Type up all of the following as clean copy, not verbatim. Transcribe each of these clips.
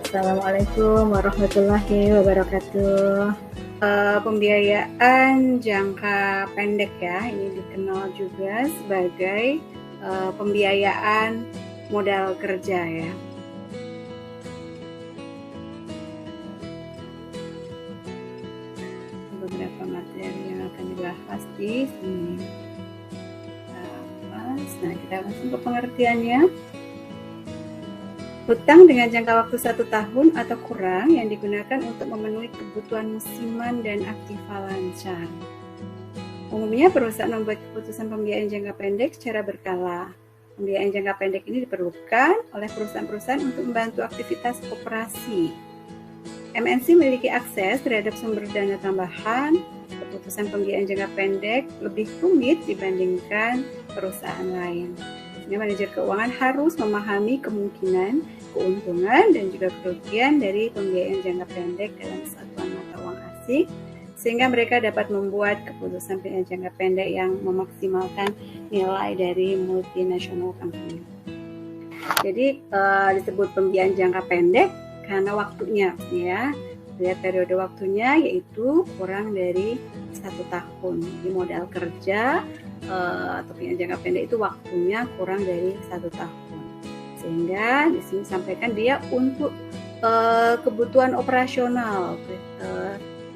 Assalamualaikum warahmatullahi wabarakatuh. Pembiayaan jangka pendek ya, ini dikenal juga sebagai pembiayaan modal kerja ya. Beberapa materi yang akan dibahas di sini. Nah, kita langsung ke pengertiannya. Hutang dengan jangka waktu 1 tahun atau kurang yang digunakan untuk memenuhi kebutuhan musiman dan aktiva lancar. Umumnya perusahaan membuat keputusan pembiayaan jangka pendek secara berkala. Pembiayaan jangka pendek ini diperlukan oleh perusahaan-perusahaan untuk membantu aktivitas operasi. MNC memiliki akses terhadap sumber dana tambahan. Keputusan pembiayaan jangka pendek lebih rumit dibandingkan perusahaan lain. Manajer keuangan harus memahami kemungkinan, keuntungan, dan juga kerugian dari pembiayaan jangka pendek dalam satuan mata uang asing, sehingga mereka dapat membuat keputusan pembiayaan jangka pendek yang memaksimalkan nilai dari multinational company. Jadi disebut pembiayaan jangka pendek karena waktunya, ya. Lihat periode waktunya yaitu kurang dari 1 tahun. Di modal kerja atau pembiayaan jangka pendek itu waktunya kurang dari 1 tahun. Sehingga di sini sampaikan dia untuk kebutuhan operasional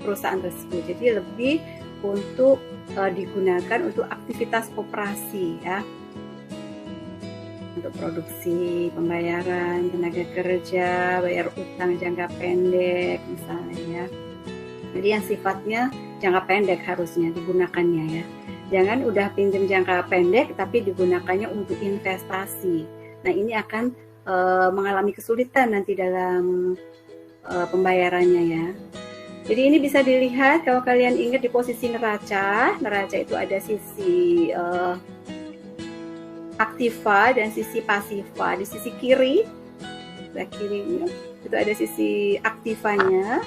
perusahaan tersebut. Jadi lebih untuk digunakan untuk aktivitas operasi ya. Untuk produksi, pembayaran tenaga kerja, bayar utang jangka pendek misalnya ya. Jadi yang sifatnya jangka pendek harusnya digunakannya ya. Jangan udah pinjam jangka pendek tapi digunakannya untuk investasi. Nah ini akan mengalami kesulitan nanti dalam pembayarannya ya. Jadi ini bisa dilihat kalau kalian ingat di posisi neraca. Neraca itu ada sisi aktiva dan sisi pasiva. Di sisi kiri, sebelah kirinya itu ada sisi aktivanya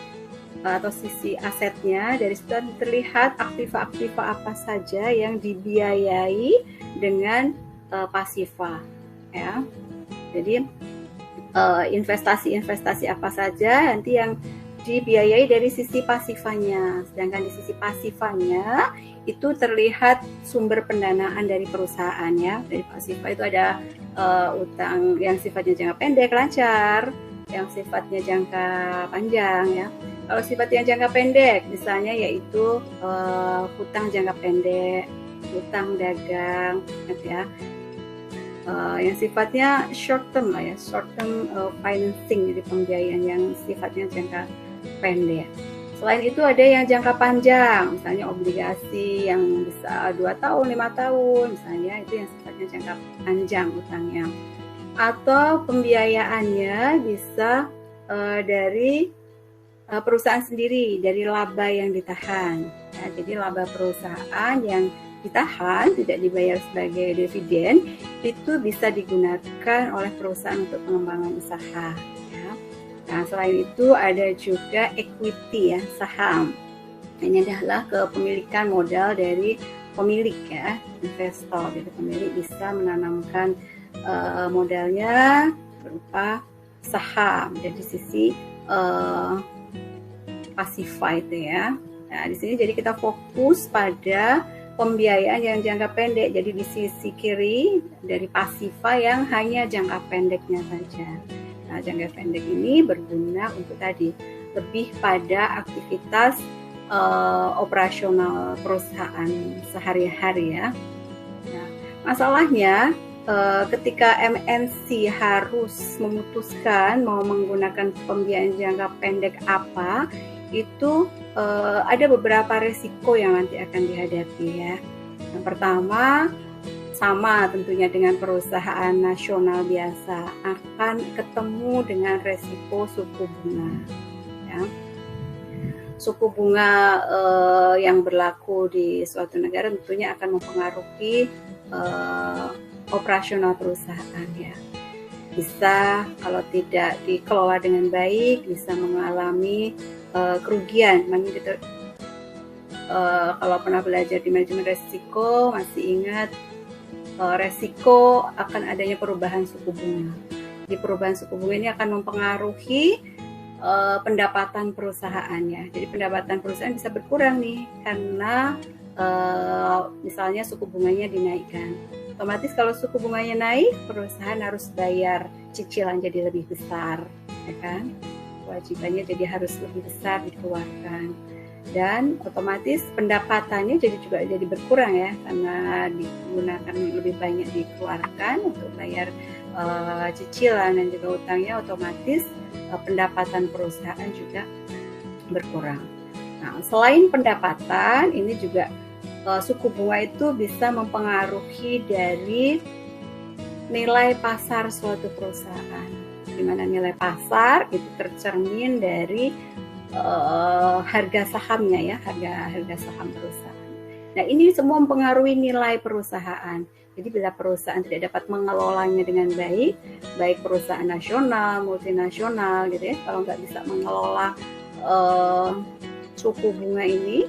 atau sisi asetnya. Dari situ terlihat aktiva-aktiva apa saja yang dibiayai dengan pasiva ya. Jadi investasi-investasi apa saja nanti yang dibiayai dari sisi pasifanya. Sedangkan di sisi pasifanya itu terlihat sumber pendanaan dari perusahaan ya. Dari pasifa itu ada utang yang sifatnya jangka pendek lancar, yang sifatnya jangka panjang ya. Kalau sifatnya jangka pendek misalnya yaitu hutang jangka pendek, hutang dagang ya. Yang sifatnya short term lah ya, short term financing, jadi pembiayaan yang sifatnya jangka pendek. Selain itu ada yang jangka panjang, misalnya obligasi yang bisa 2 tahun, 5 tahun, misalnya itu yang sifatnya jangka panjang utangnya. Atau pembiayaannya bisa dari perusahaan sendiri, dari laba yang ditahan. Ya, jadi laba perusahaan yang ditahan, tidak dibayar sebagai dividen, itu bisa digunakan oleh perusahaan untuk pengembangan usaha. Ya. Nah, selain itu ada juga equity ya, saham. Ini adalah kepemilikan modal dari pemilik ya, investor. Jadi pemilik bisa menanamkan modalnya berupa saham dari sisi pasiva itu ya. Nah, di sini jadi kita fokus pada pembiayaan yang jangka pendek. Jadi di sisi kiri dari pasiva yang hanya jangka pendeknya saja. Nah, jangka pendek ini berguna untuk tadi lebih pada aktivitas operasional perusahaan sehari-hari ya. Nah, masalahnya ketika MNC harus memutuskan mau menggunakan pembiayaan jangka pendek apa, itu ada beberapa resiko yang nanti akan dihadapi ya. Yang pertama, sama tentunya dengan perusahaan nasional biasa, akan ketemu dengan resiko suku bunga ya. Suku bunga yang berlaku di suatu negara tentunya akan mempengaruhi operasional perusahaan ya. Bisa kalau tidak dikelola dengan baik bisa mengalami kerugian. Kalau pernah belajar di manajemen resiko masih ingat resiko akan adanya perubahan suku bunga. Di perubahan suku bunga ini akan mempengaruhi pendapatan perusahaannya. Jadi pendapatan perusahaan bisa berkurang nih karena misalnya suku bunganya dinaikkan. Otomatis kalau suku bunganya naik, perusahaan harus bayar cicilan jadi lebih besar, ya kan? Kewajibannya jadi harus lebih besar dikeluarkan. Dan otomatis pendapatannya juga jadi berkurang ya, karena digunakan lebih banyak dikeluarkan untuk bayar cicilan dan juga utangnya, otomatis pendapatan perusahaan juga berkurang. Nah, selain pendapatan, ini juga suku bunga itu bisa mempengaruhi dari nilai pasar suatu perusahaan, di mana nilai pasar itu tercermin dari harga sahamnya ya, harga saham perusahaan. Nah, ini semua mempengaruhi nilai perusahaan. Jadi bila perusahaan tidak dapat mengelolanya dengan baik, baik perusahaan nasional, multinasional gitu ya, kalau nggak bisa mengelola suku bunga ini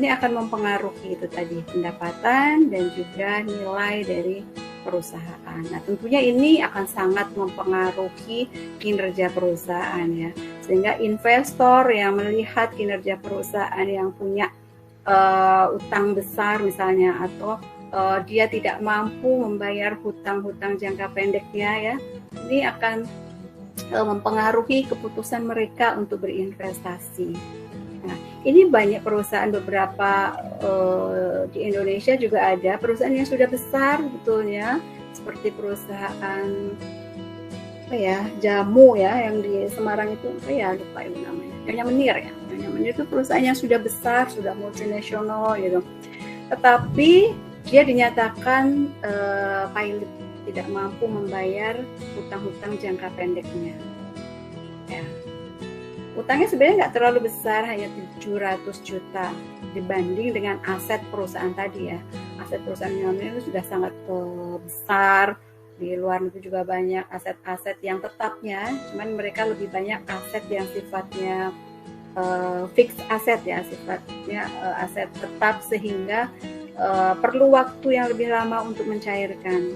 akan mempengaruhi itu tadi pendapatan dan juga nilai dari perusahaan. Nah, tentunya ini akan sangat mempengaruhi kinerja perusahaan ya. Sehingga investor yang melihat kinerja perusahaan yang punya utang besar misalnya, atau dia tidak mampu membayar hutang-hutang jangka pendeknya ya, ini akan mempengaruhi keputusan mereka untuk berinvestasi. Nah, ini banyak perusahaan, beberapa di Indonesia juga ada perusahaan yang sudah besar betulnya, seperti perusahaan apa ya, jamu ya, yang di Semarang itu apa ya, lupa itu namanya, Nyonya Menir ya. Nyonya Menir itu perusahaan yang sudah besar, sudah multinasional gitu. Tetapi dia dinyatakan pilot, tidak mampu membayar hutang-hutang jangka pendeknya. Ya. Utangnya sebenarnya nggak terlalu besar, hanya 700 juta dibanding dengan aset perusahaan tadi ya. Aset perusahaan ini sudah sangat besar. Di luar negeri juga banyak aset-aset yang tetapnya, cuman mereka lebih banyak aset yang sifatnya fixed aset ya, sifatnya aset tetap, sehingga perlu waktu yang lebih lama untuk mencairkan.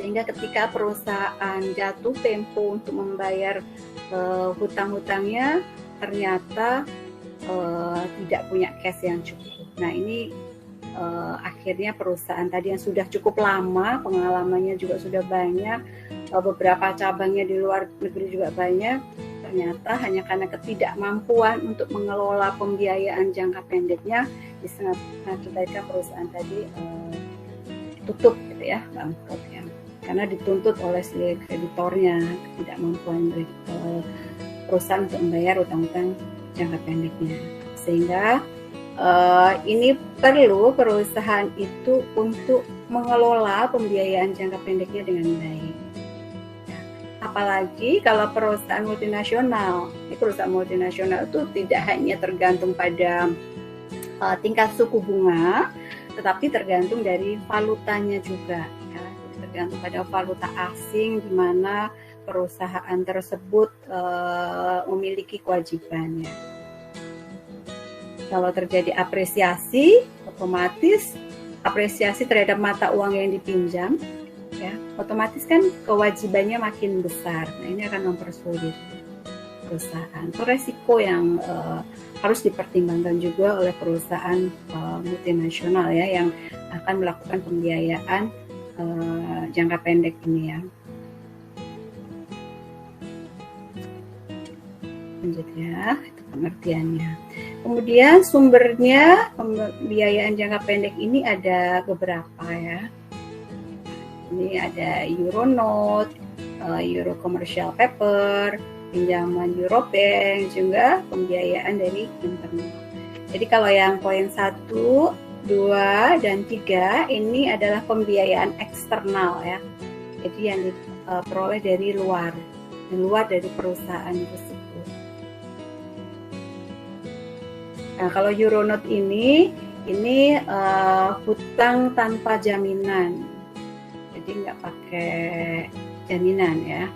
Sehingga ketika perusahaan jatuh tempo untuk membayar hutang-hutangnya, ternyata tidak punya cash yang cukup. Nah, ini akhirnya perusahaan tadi yang sudah cukup lama, pengalamannya juga sudah banyak, beberapa cabangnya di luar negeri juga banyak, ternyata hanya karena ketidakmampuan untuk mengelola pembiayaan jangka pendeknya, bisa mengakibatkan perusahaan tadi tutup gitu ya, bangkrut ya, karena dituntut oleh si kreditornya, ketidakmampuan dari perusahaan untuk membayar utang-utang jangka pendeknya. Sehingga ini perlu perusahaan itu untuk mengelola pembiayaan jangka pendeknya dengan baik. Apalagi kalau perusahaan multinasional, perusahaan multinasional itu tidak hanya tergantung pada tingkat suku bunga, tetapi tergantung dari valutanya juga. Ya. Tergantung pada valuta asing di mana perusahaan tersebut memiliki kewajibannya. Kalau terjadi apresiasi, otomatis apresiasi terhadap mata uang yang dipinjam, ya, otomatis kan kewajibannya makin besar. Nah, ini akan mempersulit perusahaan. Itu resiko yang harus dipertimbangkan juga oleh perusahaan multinasional ya, yang akan melakukan pembiayaan jangka pendek ini ya. Lanjut ya, itu pengertiannya. Kemudian sumbernya pembiayaan jangka pendek ini ada beberapa ya. Ini ada Euronote, Euro Commercial Paper, pinjaman Eurobank, juga pembiayaan dari internal. Jadi kalau yang poin 1, 2, dan 3 ini adalah pembiayaan eksternal ya. Jadi yang diperoleh dari luar dari perusahaan tersebut. Nah, kalau Euronote ini hutang tanpa jaminan, jadi nggak pakai jaminan ya.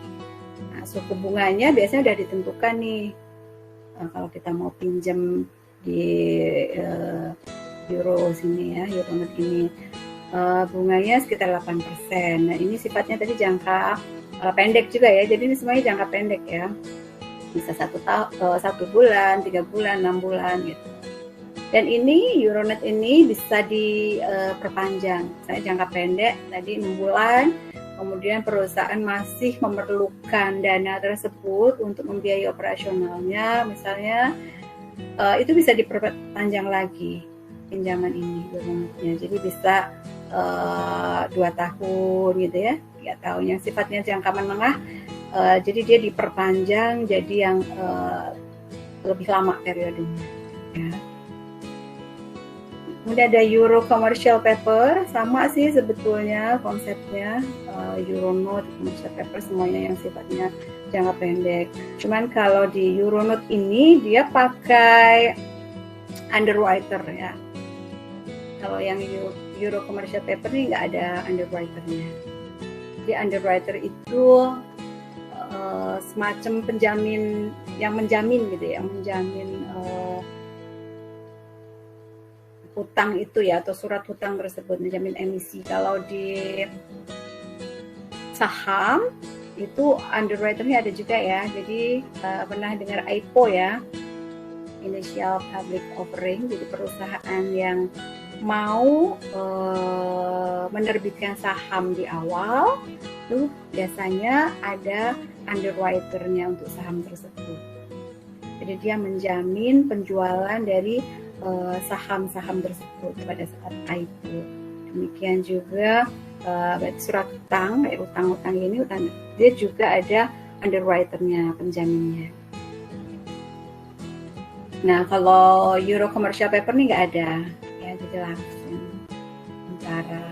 Nah, suku bunganya biasanya udah ditentukan nih. Kalau kita mau pinjam di Euro sini ya, Euronote ini bunganya sekitar 8%. Nah, ini sifatnya tadi jangka pendek juga ya. Jadi ini semuanya jangka pendek ya. bisa 1 bulan, 3 bulan, 6 bulan gitu. Dan ini Euronet ini bisa diperpanjang. Saya jangka pendek tadi 6 bulan, kemudian perusahaan masih memerlukan dana tersebut untuk membiayai operasionalnya, misalnya itu bisa diperpanjang lagi pinjaman ini Euronetnya. Jadi bisa 2 tahun gitu ya, 3 tahun yang sifatnya jangka menengah. Jadi dia diperpanjang jadi yang lebih lama periodenya. Ya. Kemudian ada Euro Commercial Paper, sama sih sebetulnya konsepnya, Euronote, Commercial Paper semuanya yang sifatnya jangka pendek. Cuman kalau di Euronote ini dia pakai underwriter ya. Kalau yang Euro Commercial Paper ini nggak ada underwriternya. Jadi underwriter itu semacam penjamin yang menjamin gitu ya, yang menjamin hutang itu ya, atau surat hutang tersebut, menjamin emisi. Kalau di saham itu underwriternya ada juga ya. Jadi pernah dengar IPO ya, Initial Public Offering, jadi perusahaan yang mau menerbitkan saham di awal itu biasanya ada underwriternya untuk saham tersebut. Jadi dia menjamin penjualan dari saham-saham tersebut pada saat IPO. Demikian juga surat utang, utang-utang ini, dia juga ada underwriternya, penjaminnya. Nah, kalau Euro Commercial Paper ini nggak ada, ya, jadi langsung antara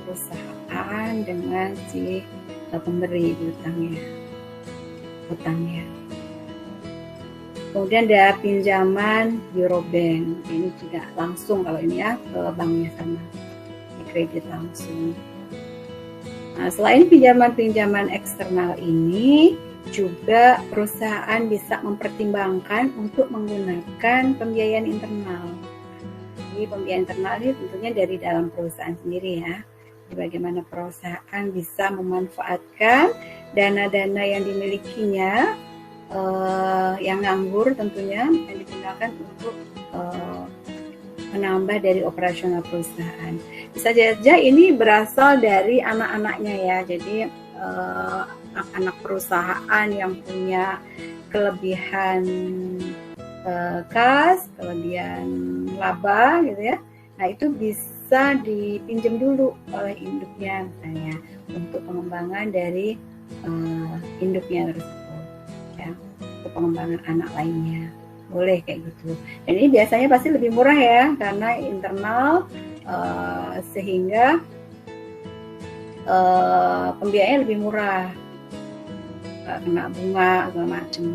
perusahaan dengan si pemberi utangnya. Kemudian ada pinjaman Eurobank, ini juga langsung kalau ini ya ke banknya sama, di kredit langsung. Nah, selain pinjaman-pinjaman eksternal ini, juga perusahaan bisa mempertimbangkan untuk menggunakan pembiayaan internal. Jadi pembiayaan internal ini tentunya dari dalam perusahaan sendiri ya. Jadi bagaimana perusahaan bisa memanfaatkan dana-dana yang dimilikinya, yang nganggur tentunya, yang digunakan untuk menambah dari operasional perusahaan. Bisa saja ini berasal dari anak-anaknya ya. Jadi anak perusahaan yang punya kelebihan kas, kelebihan laba gitu ya. Nah, itu bisa dipinjam dulu oleh induknya misalnya untuk pengembangan dari induknya tersebut. Ya, untuk pengembangan anak lainnya, boleh kayak gitu. Dan ini biasanya pasti lebih murah ya, karena internal, sehingga pembiayaannya lebih murah, nggak kena bunga segala macam,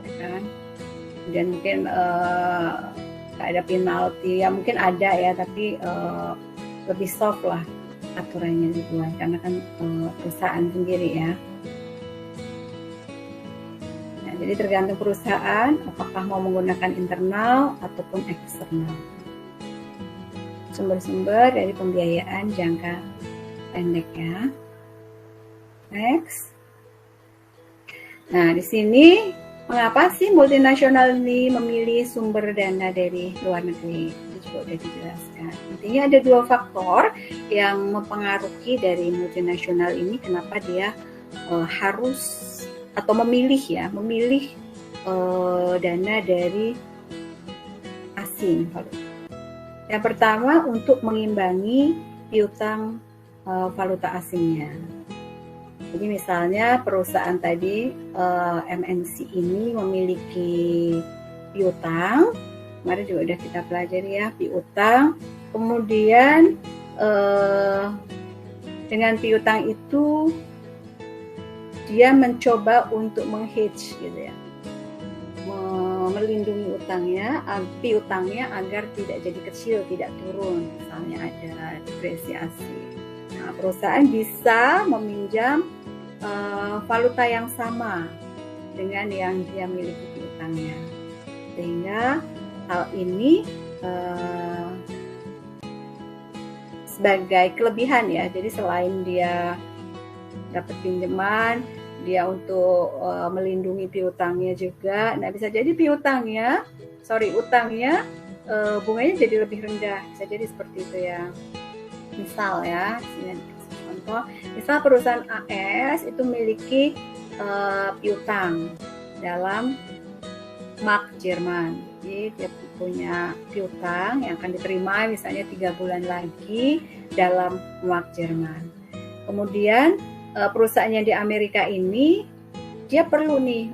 ya kan. Kemudian mungkin nggak ada penalti, ya mungkin ada ya, tapi lebih soft lah aturannya dibuat, karena kan perusahaan sendiri ya. Jadi tergantung perusahaan apakah mau menggunakan internal ataupun eksternal. Sumber-sumber dari pembiayaan jangka pendek ya. Next. Nah, di sini mengapa sih multinasional ini memilih sumber dana dari luar negeri? Itu juga sudah dijelaskan. Intinya ada 2 faktor yang mempengaruhi dari multinasional ini, kenapa dia harus atau memilih dana dari asing. Yang pertama, untuk mengimbangi piutang valuta asingnya. Jadi misalnya perusahaan tadi MNC ini memiliki piutang, kemarin juga udah kita pelajari ya, piutang. Kemudian dengan piutang itu dia mencoba untuk menghedge gitu ya, melindungi piutangnya agar tidak jadi kecil, tidak turun, misalnya ada depresiasi. Nah, perusahaan bisa meminjam valuta yang sama dengan yang dia miliki piutangnya, sehingga hal ini sebagai kelebihan ya. Jadi selain dia dapat pinjaman, dia untuk melindungi piutangnya juga. Nah, bisa jadi utangnya bunganya jadi lebih rendah, bisa jadi seperti itu ya. Misal ya, contoh, misal perusahaan AS itu memiliki piutang dalam mark Jerman. Jadi dia punya piutang yang akan diterima misalnya 3 bulan lagi dalam mark Jerman. Kemudian perusahaan yang di Amerika ini dia perlu nih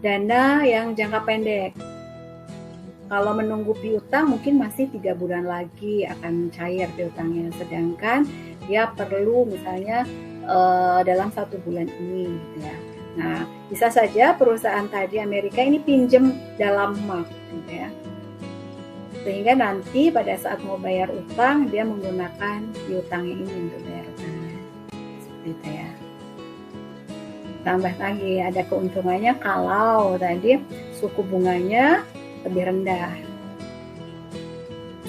dana yang jangka pendek. Kalau menunggu piutang mungkin masih 3 bulan lagi akan cair piutangnya, sedangkan dia perlu misalnya dalam 1 bulan ini gitu ya. Nah, bisa saja perusahaan tadi Amerika ini pinjam dalam mark gitu ya. Sehingga nanti pada saat mau bayar utang dia menggunakan piutangnya ini untuk bayar utangnya. Seperti itu ya. Tambah lagi ada keuntungannya kalau tadi suku bunganya lebih rendah.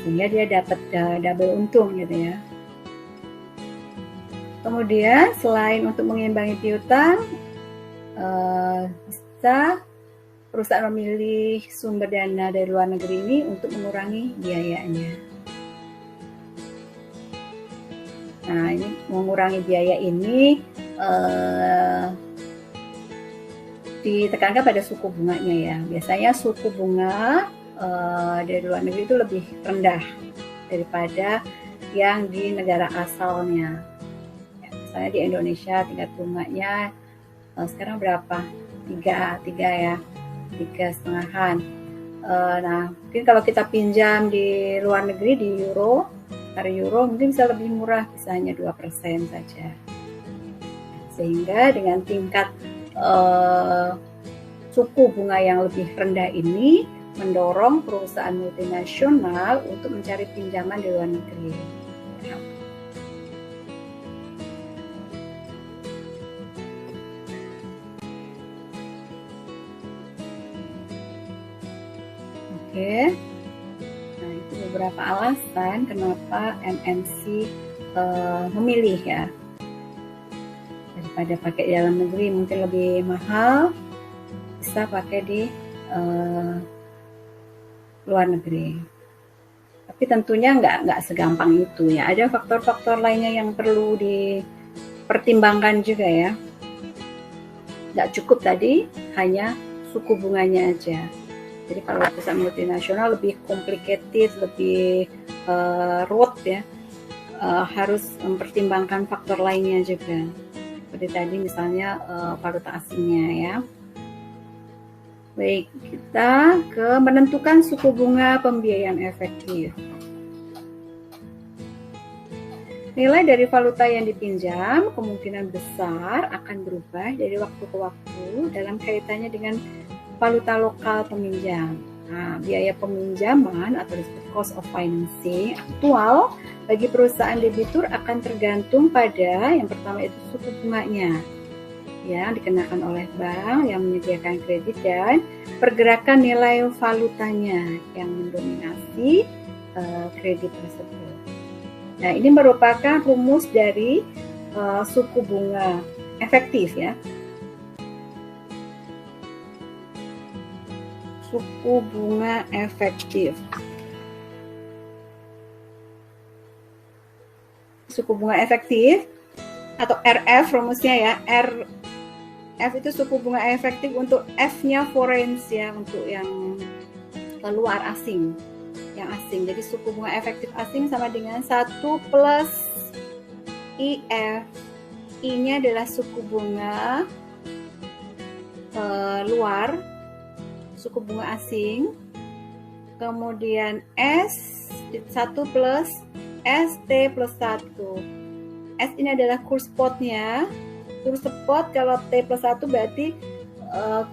Sehingga dia dapat double untung gitu ya. Kemudian selain untuk mengimbangi piutang, bisa perusahaan memilih sumber dana dari luar negeri ini untuk mengurangi biayanya. Nah, ini mengurangi biaya ini ditekankan pada suku bunganya ya. Biasanya suku bunga dari luar negeri itu lebih rendah daripada yang di negara asalnya. Ya, misalnya di Indonesia tingkat bunganya sekarang berapa? 3 ya, 3,5-an. Nah, mungkin kalau kita pinjam di luar negeri di euro mungkin bisa lebih murah, bisa hanya 2% saja. Sehingga dengan tingkat suku bunga yang lebih rendah ini mendorong perusahaan multinasional untuk mencari pinjaman di luar negeri. Ya. Oke, nah itu beberapa alasan kenapa MNC memilih ya, daripada pakai di dalam negeri mungkin lebih mahal, bisa pakai di luar negeri. Tapi tentunya nggak segampang itu ya, ada faktor-faktor lainnya yang perlu dipertimbangkan juga ya. Nggak cukup tadi hanya suku bunganya aja. Jadi kalau perusahaan multinasional lebih complicated, lebih ruwet ya, harus mempertimbangkan faktor lainnya juga. Seperti tadi misalnya valuta asingnya ya. Baik, kita ke menentukan suku bunga pembiayaan efektif. Nilai dari valuta yang dipinjam kemungkinan besar akan berubah dari waktu ke waktu dalam kaitannya dengan valuta lokal peminjam. Nah, biaya peminjaman atau disebut cost of financing aktual bagi perusahaan debitur akan tergantung pada yang pertama itu suku bunganya yang dikenakan oleh bank yang menyediakan kredit dan pergerakan nilai valutanya yang mendominasi kredit tersebut. Nah, ini merupakan rumus dari suku bunga efektif ya. Suku bunga efektif. Suku bunga efektif atau RF rumusnya ya. RF itu suku bunga efektif untuk F-nya foreign ya, untuk yang luar asing. Yang asing. Jadi suku bunga efektif asing sama dengan 1 plus IF. I-nya adalah suku bunga luar, suku bunga asing, kemudian S 1 plus ST plus 1. S ini adalah kurs spotnya. Kurs spot kalau T plus 1 berarti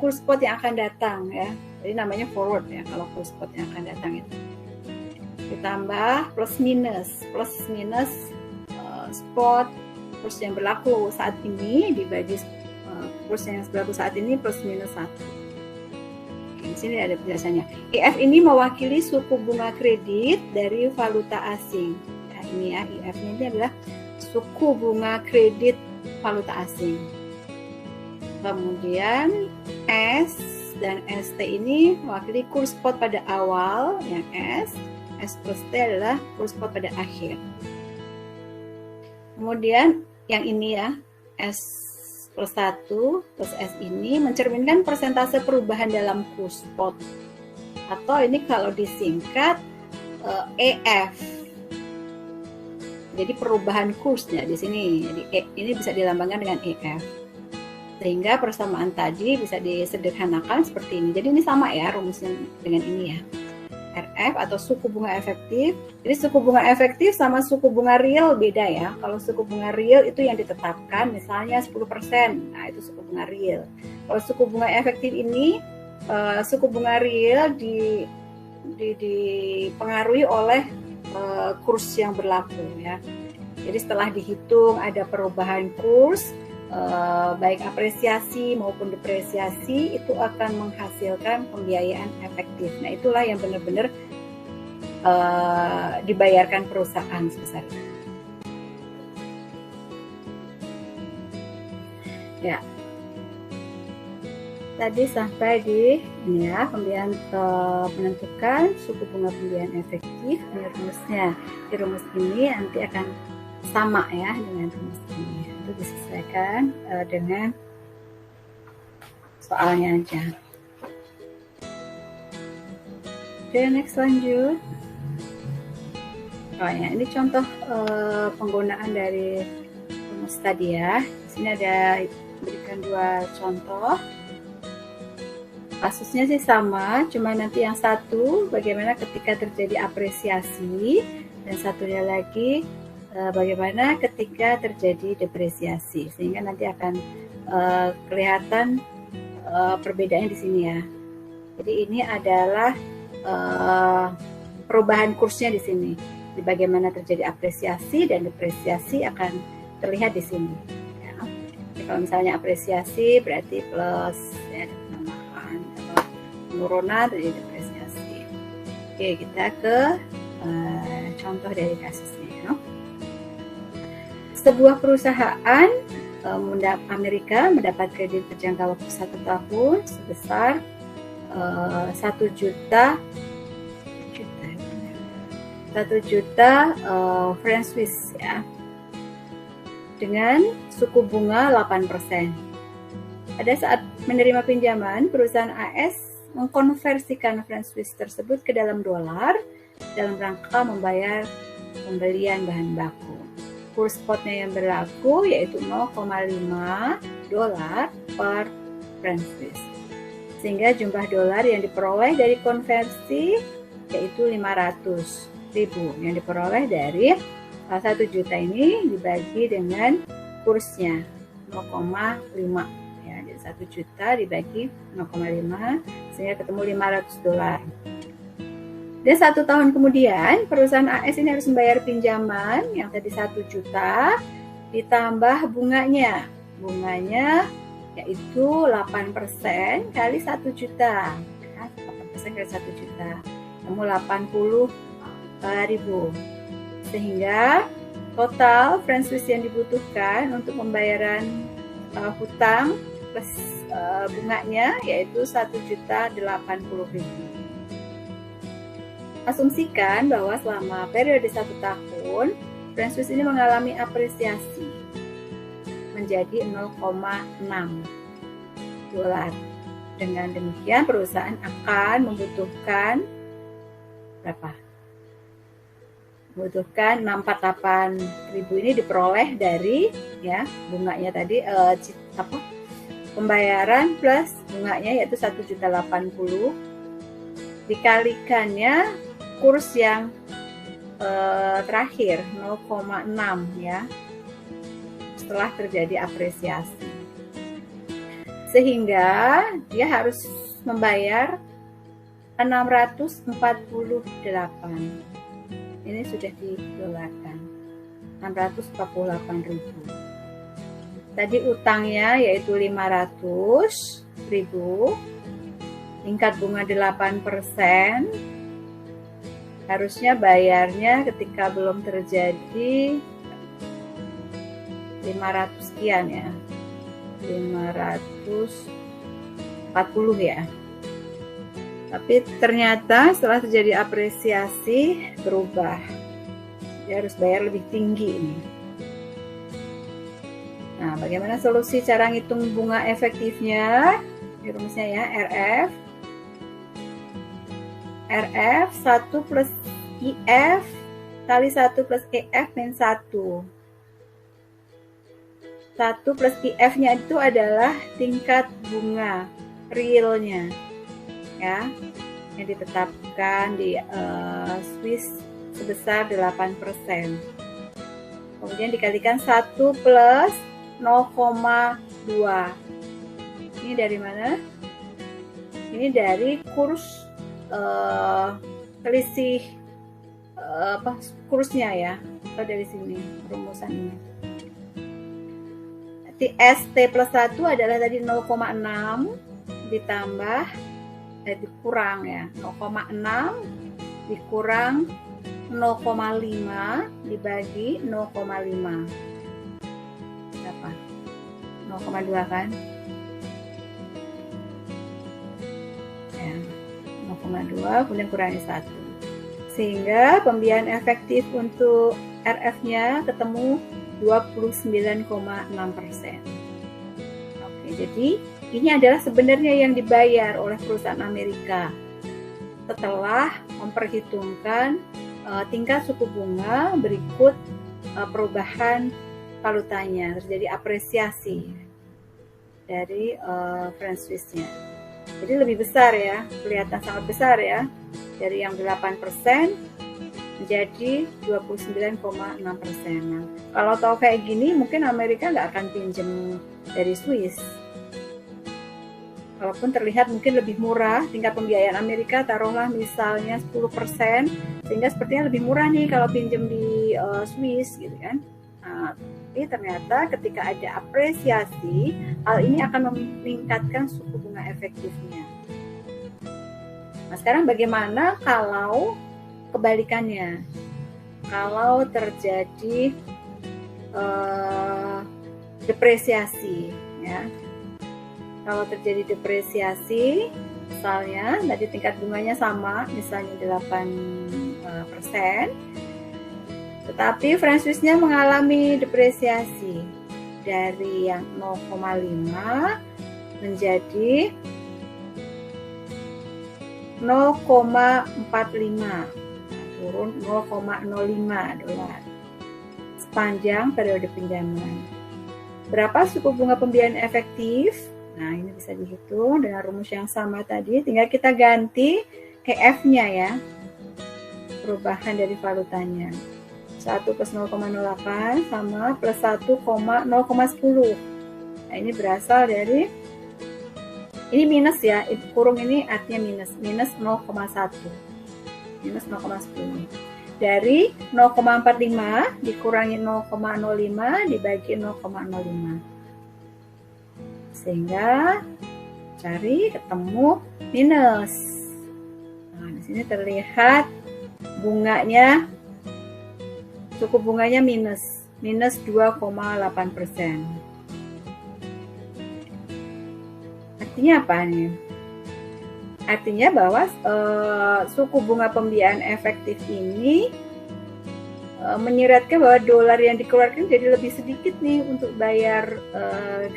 kurs spot yang akan datang ya. Jadi namanya forward ya kalau kurs spot yang akan datang itu. Ditambah plus minus spot kurs yang berlaku saat ini dibagi kurs yang berlaku saat ini plus minus 1. Di sini ada penjelasannya. IF ini mewakili suku bunga kredit dari valuta asing. Nah, ini ya, IF ini adalah suku bunga kredit valuta asing. Kemudian S dan ST ini mewakili kurs spot pada awal, yang S plus T adalah kurs spot pada akhir. Kemudian yang ini ya, S plus 1 plus S ini mencerminkan persentase perubahan dalam kurs spot, atau ini kalau disingkat EF. Jadi perubahan kursnya di sini. Jadi ini bisa dilambangkan dengan EF. Sehingga persamaan tadi bisa disederhanakan seperti ini. Jadi ini sama ya rumusnya dengan ini ya. RF atau suku bunga efektif. Jadi suku bunga efektif sama suku bunga real beda ya. Kalau suku bunga real itu yang ditetapkan misalnya 10%. Nah, itu suku bunga real. Kalau suku bunga efektif ini suku bunga real dipengaruhi oleh kurs yang berlaku ya. Jadi setelah dihitung ada perubahan kurs, baik apresiasi maupun depresiasi, itu akan menghasilkan pembiayaan efektif. Nah, itulah yang benar-benar dibayarkan perusahaan sebesar itu. Ya, tadi sampai di ini ya, pembiayaan menentukan suku bunga pembiayaan efektif. Ini rumusnya. Di rumus ini nanti akan sama ya dengan rumus ini. Itu disesuaikan dengan soalnya aja. Oke, next lanjut. Oh ya, ini contoh penggunaan dari rumus tadi ya. Di sini ada berikan dua contoh. Kasusnya sih sama, cuma nanti yang satu bagaimana ketika terjadi apresiasi, dan satunya lagi bagaimana ketika terjadi depresiasi, sehingga nanti akan kelihatan perbedaannya di sini ya. Jadi ini adalah perubahan kursnya di sini. Jadi bagaimana terjadi apresiasi dan depresiasi akan terlihat di sini. Ya. Jadi kalau misalnya apresiasi berarti plus ya, penambahan, atau penurunan terjadi depresiasi. Oke, kita ke contoh dari kasusnya. Ya. Sebuah perusahaan Amerika mendapat kredit berjangka waktu 1 tahun sebesar 1 juta franc Swiss ya, dengan suku bunga 8%. Pada saat menerima pinjaman, perusahaan AS mengkonversikan franc Swiss tersebut ke dalam dolar dalam rangka membayar pembelian bahan baku. Kurs spotnya yang berlaku yaitu 0,5 dolar per franc Swiss. Sehingga jumlah dolar yang diperoleh dari konversi yaitu 500.000 yang diperoleh dari 1 juta ini dibagi dengan kursnya 0,5 ya, jadi 1 juta dibagi 0,5 sehingga ketemu 500 dolar. Dan 1 tahun kemudian perusahaan AS ini harus membayar pinjaman yang tadi 1 juta ditambah bunganya yaitu 8% kali 1 juta ya, 8% kali 1 juta ketemu 80.000, sehingga total franc Swiss yang dibutuhkan untuk pembayaran hutang plus bunganya yaitu 1.080.000. Asumsikan bahwa selama periode 1 tahun franc Swiss ini mengalami apresiasi menjadi 0,6 dolar. Dengan demikian perusahaan akan membutuhkan berapa? Membutuhkan 648.000 ini diperoleh dari ya bunganya tadi pembayaran plus bunganya yaitu 1.080.000 dikalikannya kurs yang terakhir 0,6 ya setelah terjadi apresiasi, sehingga dia harus membayar 648. Ini sudah didolarkan 648.000. Tadi utangnya yaitu 500.000, tingkat bunga 8%, harusnya bayarnya ketika belum terjadi 500 sekian ya, 540 ya. Tapi ternyata setelah terjadi apresiasi berubah, dia harus bayar lebih tinggi ini. Nah, bagaimana solusi cara ngitung bunga efektifnya? Di rumusnya ya, RF 1 plus IF kali 1 plus EF min 1. 1 plus IF-nya itu adalah tingkat bunga realnya, ya, yang ditetapkan di Swiss sebesar 8%. Kemudian dikalikan 1 plus 0,2. Ini dari mana? Ini dari kurs selisih kursnya ya, atau dari sini rumusan ini. Nanti ST plus 1 adalah tadi 0,6 ditambah dikurang ya, 0,6 dikurang 0,5 dibagi 0,5 berapa? 0,2 kan? Ya, 0,2 kemudian kurangi 1. Sehingga pembiayaan efektif untuk RF-nya ketemu 29,6%. Oke, jadi ini adalah sebenarnya yang dibayar oleh perusahaan Amerika setelah memperhitungkan tingkat suku bunga berikut perubahan valutanya, terjadi apresiasi dari franc Swiss-nya. Jadi lebih besar ya, kelihatan sangat besar ya, dari yang 8% menjadi 29,6%. Nah, kalau tahu kayak gini, mungkin Amerika nggak akan pinjam dari Swiss. Walaupun terlihat mungkin lebih murah, tingkat pembiayaan Amerika taruhlah misalnya 10%, sehingga sepertinya lebih murah nih kalau pinjam di Swiss gitu kan. Nah, tapi ternyata ketika ada apresiasi, hal ini akan meningkatkan suku bunga efektifnya. Nah, sekarang bagaimana kalau kebalikannya? Kalau terjadi depresiasi ya. Kalau terjadi depresiasi, misalnya tadi tingkat bunganya sama, misalnya 8%, tetapi franc Swiss-nya mengalami depresiasi dari yang 0,5 menjadi 0,45, turun 0,05 dolar sepanjang periode pinjaman. Berapa suku bunga pembiayaan efektif? Nah, ini bisa dihitung dengan rumus yang sama tadi, tinggal kita ganti ke F-nya ya, perubahan dari valutanya. 1 plus 0,08 sama plus 1,0,10. Nah, ini berasal dari, ini minus ya, kurung ini artinya minus 0,1. Minus 0,10. Dari 0,45 dikurangi 0,05 dibagi 0,05. Sehingga cari ketemu minus. Nah, di sini terlihat bunganya, suku bunganya minus 2,8%. Artinya apa nih? Artinya bahwa suku bunga pembiayaan efektif ini menyiratkan bahwa dolar yang dikeluarkan jadi lebih sedikit nih untuk bayar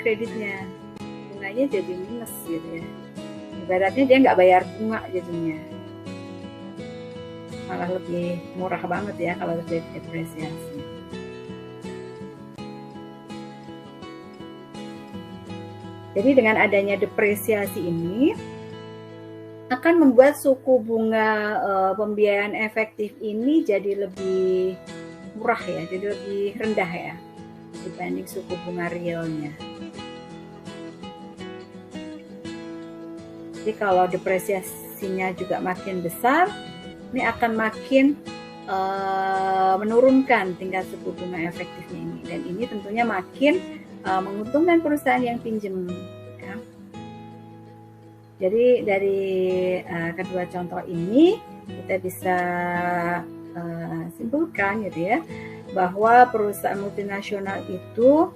kreditnya. Bunganya jadi minus gitu ya. Ibaratnya dia nggak bayar bunga jadinya. Malah lebih murah banget ya kalau terjadi depresiasi. Jadi dengan adanya depresiasi ini akan membuat suku bunga pembiayaan efektif ini jadi lebih murah ya, jadi lebih rendah ya dibanding suku bunga realnya. Jadi kalau depresiasinya juga makin besar, ini akan makin menurunkan tingkat suku bunga efektifnya ini, dan ini tentunya makin menguntungkan perusahaan yang pinjam. Ya. Jadi dari kedua contoh ini kita bisa simpulkan gitu ya, bahwa perusahaan multinasional itu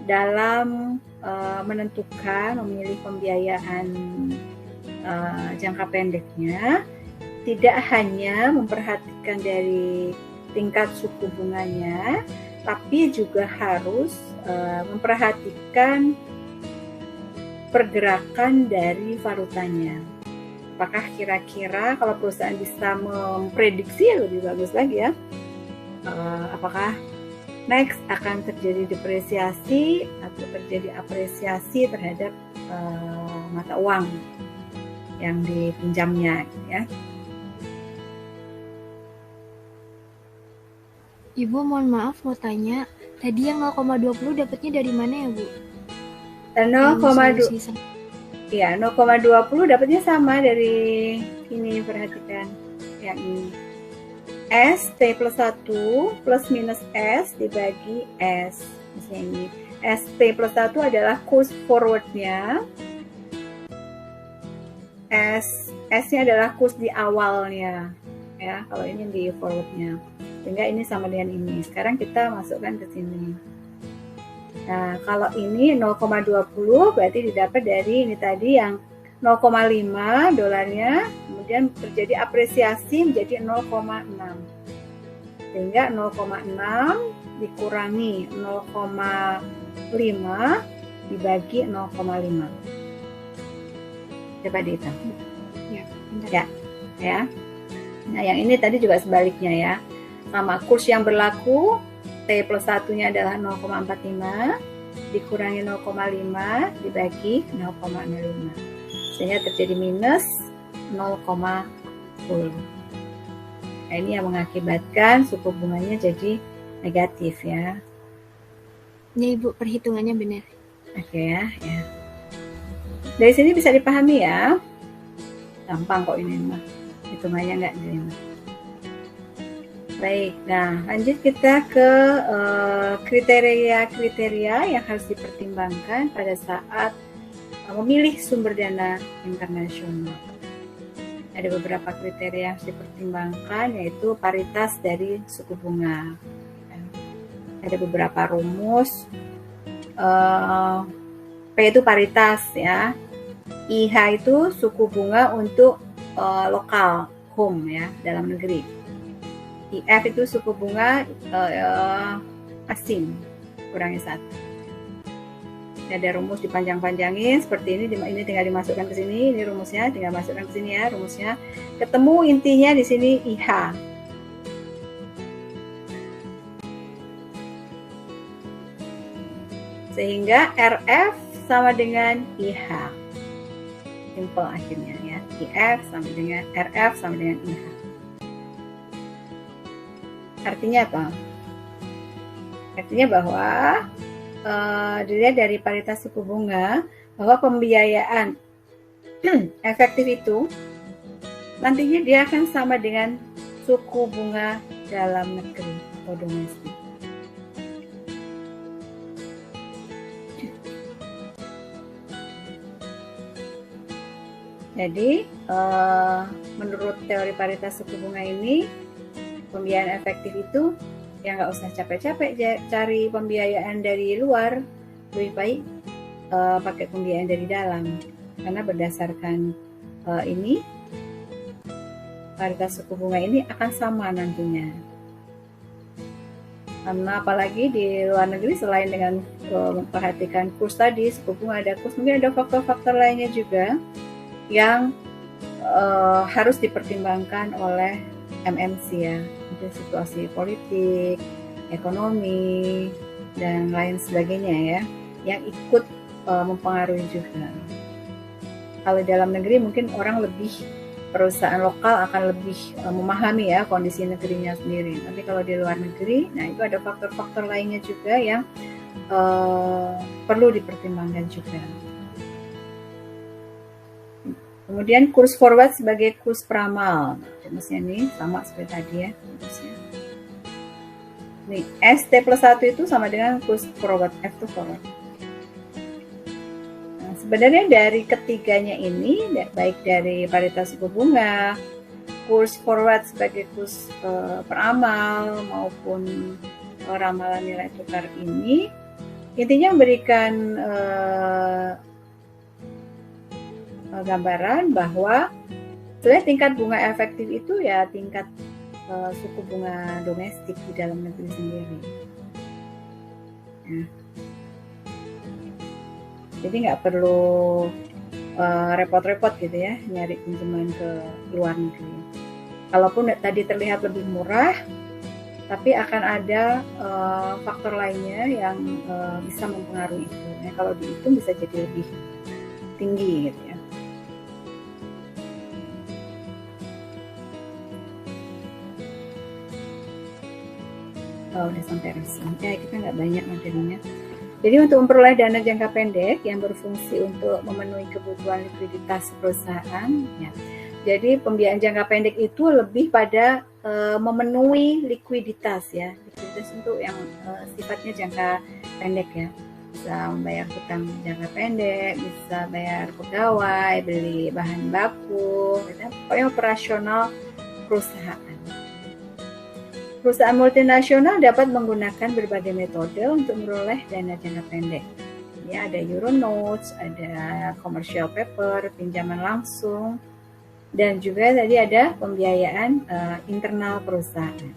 dalam menentukan memilih pembiayaan jangka pendeknya tidak hanya memperhatikan dari tingkat suku bunganya, tapi juga harus memperhatikan pergerakan dari valutanya. Apakah kira-kira kalau perusahaan bisa memprediksi, lebih bagus lagi ya, apakah next akan terjadi depresiasi atau terjadi apresiasi terhadap mata uang yang dipinjamnya, ya. Ibu, mohon maaf mau tanya, tadi yang 0,20 dapatnya dari mana ya, Bu? 0,20 ya, 0,20 dapatnya sama dari ini, perhatikan yang ini. S T plus 1 plus minus S dibagi S. Misalnya ini ST plus 1 adalah kurs forwardnya, S-nya adalah kurs di awalnya, ya, kalau ini di forwardnya, sehingga ini sama dengan ini. Sekarang kita masukkan ke sini. Nah, kalau ini 0,20 berarti didapat dari ini tadi yang 0,5 dolarnya, kemudian terjadi apresiasi menjadi 0,6. Sehingga 0,6 dikurangi 0,5 dibagi 0,5. Coba dihitung. Ya. Nah, yang ini tadi juga sebaliknya ya. Sama kurs yang berlaku, T plus 1-nya adalah 0,45 dikurangi 0,5 dibagi 0,05. Sehingga terjadi minus 0,10. Nah, ini yang mengakibatkan suku bunganya jadi negatif ya. Ini Ibu, perhitungannya benar. Oke ya. Dari sini bisa dipahami ya. Gampang kok ini mah. Hitungannya nggak jelimet. Baik, nah lanjut kita ke kriteria-kriteria yang harus dipertimbangkan pada saat memilih sumber dana internasional. Ada beberapa kriteria yang harus dipertimbangkan, yaitu paritas dari suku bunga. Ada beberapa rumus. P itu paritas ya. IH itu suku bunga untuk lokal, home ya, dalam negeri. IF itu suku bunga asing, kurangi 1. Ada rumus dipanjang-panjangin seperti ini tinggal dimasukkan ke sini, ini rumusnya tinggal masukkan ke sini ya, rumusnya. Ketemu intinya di sini IH. Sehingga RF sama dengan IH. Simple akhirnya ya. IF sama dengan RF sama dengan IH. Artinya apa? Artinya bahwa dilihat dari paritas suku bunga bahwa pembiayaan efektif itu nantinya dia akan sama dengan suku bunga dalam negeri atau domestik. Jadi menurut teori paritas suku bunga ini, pembiayaan efektif itu ya nggak usah capek-capek cari pembiayaan dari luar, lebih baik pakai pembiayaan dari dalam, karena berdasarkan ini paritas suku bunga ini akan sama nantinya. Karena apalagi di luar negeri selain dengan memperhatikan kurs tadi, suku bunga ada kurs, mungkin ada faktor-faktor lainnya juga yang harus dipertimbangkan oleh MMC ya, mungkin situasi politik, ekonomi, dan lain sebagainya ya, yang ikut mempengaruhi juga. Kalau dalam negeri mungkin perusahaan lokal akan lebih memahami ya kondisi negerinya sendiri. Tapi kalau di luar negeri, nah itu ada faktor-faktor lainnya juga yang perlu dipertimbangkan juga. Kemudian kurs forward sebagai kurs peramal. Rumusnya ini sama seperti tadi ya. Nih, ST plus 1 itu sama dengan kurs forward, F itu forward. Nah, sebenarnya dari ketiganya ini, baik dari paritas suku bunga, kurs forward sebagai kurs peramal, maupun ramalan nilai tukar ini intinya memberikan gambaran bahwa sebenarnya tingkat bunga efektif itu ya tingkat suku bunga domestik di dalam negeri sendiri. Nah, jadi nggak perlu repot-repot gitu ya nyari pinjaman ke luar negeri. Kalaupun tadi terlihat lebih murah, tapi akan ada faktor lainnya yang bisa mempengaruhi itu. Nah, kalau dihitung bisa jadi lebih tinggi gitu ya. Oh, udah sampai resim. Ya, kita nggak banyak materinya. Jadi untuk memperoleh dana jangka pendek yang berfungsi untuk memenuhi kebutuhan likuiditas perusahaan, ya. Jadi pembiayaan jangka pendek itu lebih pada memenuhi likuiditas ya. Likuiditas untuk yang sifatnya jangka pendek ya. Bisa membayar hutang jangka pendek, bisa bayar pegawai, beli bahan baku, gitu. Pokoknya operasional perusahaan. Perusahaan multinasional dapat menggunakan berbagai metode untuk memperoleh dana jangka pendek. Ya, ada Euro Notes, ada commercial paper, pinjaman langsung, dan juga tadi ada pembiayaan internal perusahaan.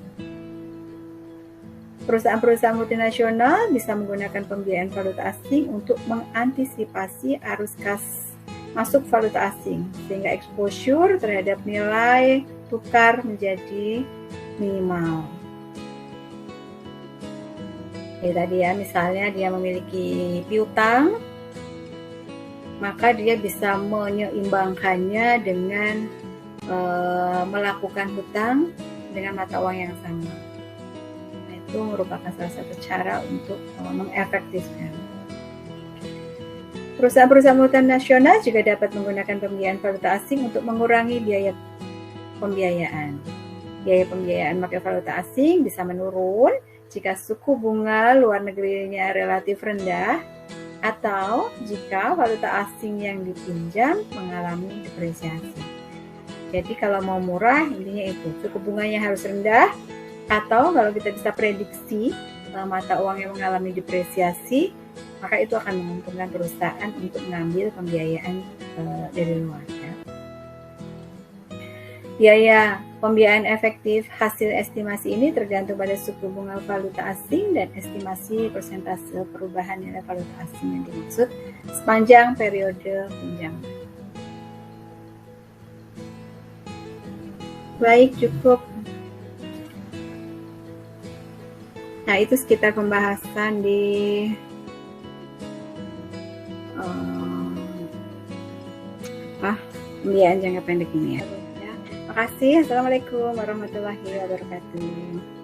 Perusahaan-perusahaan multinasional bisa menggunakan pembiayaan valuta asing untuk mengantisipasi arus kas masuk valuta asing, sehingga exposure terhadap nilai tukar menjadi minimal. Tadi ya, misalnya dia memiliki piutang, maka dia bisa menyeimbangkannya dengan melakukan hutang dengan mata uang yang sama. Nah, itu merupakan salah satu cara untuk mengefektifkan. Perusahaan-perusahaan multinasional juga dapat menggunakan pembiayaan valuta asing untuk mengurangi biaya pembiayaan. Biaya pembiayaan pakai valuta asing bisa menurun jika suku bunga luar negerinya relatif rendah atau jika valuta asing yang dipinjam mengalami depresiasi. Jadi kalau mau murah intinya itu suku bunganya harus rendah, atau kalau kita bisa prediksi mata uang yang mengalami depresiasi, maka itu akan menguntungkan perusahaan untuk mengambil pembiayaan dari luar. Biaya pembiayaan efektif hasil estimasi ini tergantung pada suku bunga valuta asing dan estimasi persentase perubahan nilai valuta asing yang dimaksud sepanjang periode pinjaman. Baik, cukup. Nah, itu sekitar pembahasan di pembiayaan jangka pendek ini ya. Terima kasih. Assalamualaikum warahmatullahi wabarakatuh.